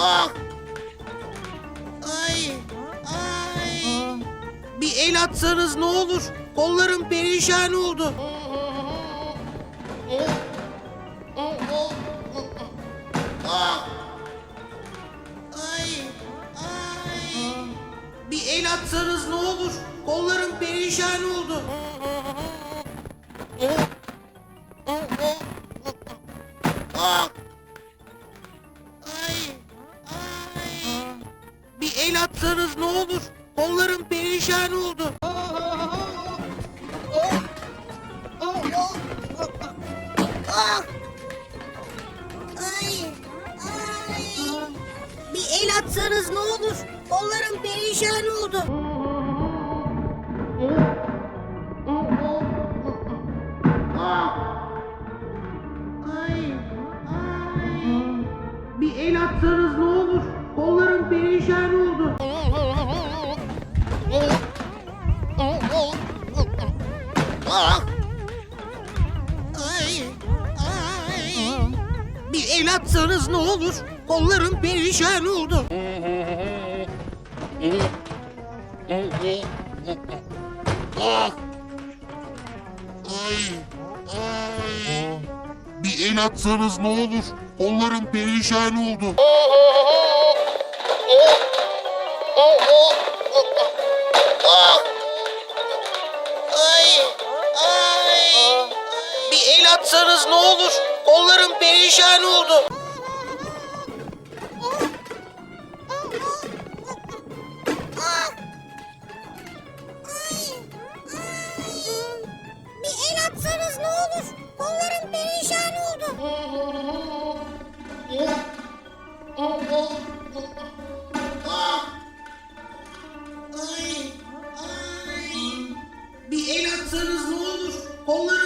Ah! Ay! Ay! Bir el atsanız ne olur? Kollarım perişan oldu. Ah! Ay! Ay! Bir el atsanız ne olur? Kollarım perişan oldu. Ah! Ay! Ay! Bir el atsanız ne olur? Kollarım perişan oldu. Ah! Ay! Ay! Bir el atsanız ne olur? Kollarım perişan oldu. Ah! Ay! Ay! Bir el atsanız ne olur? Kollarım perişan oldu. Ah! Ay! Ay! Bir el atsanız ne olur? Kollarım perişan oldu. Ah! Ay! Ay! Bir el atsanız ne olur? Kollarım perişan oldu. Ah! Ay! Ay! Bir el atsanız ne olur? Kollarım perişan oldu. Ah! Ay! Ay! Bir el atsanız ne olur? Kollarım perişan oldu. Ah! Ay! Ay! Bir el atsanız ne olur? Kollarım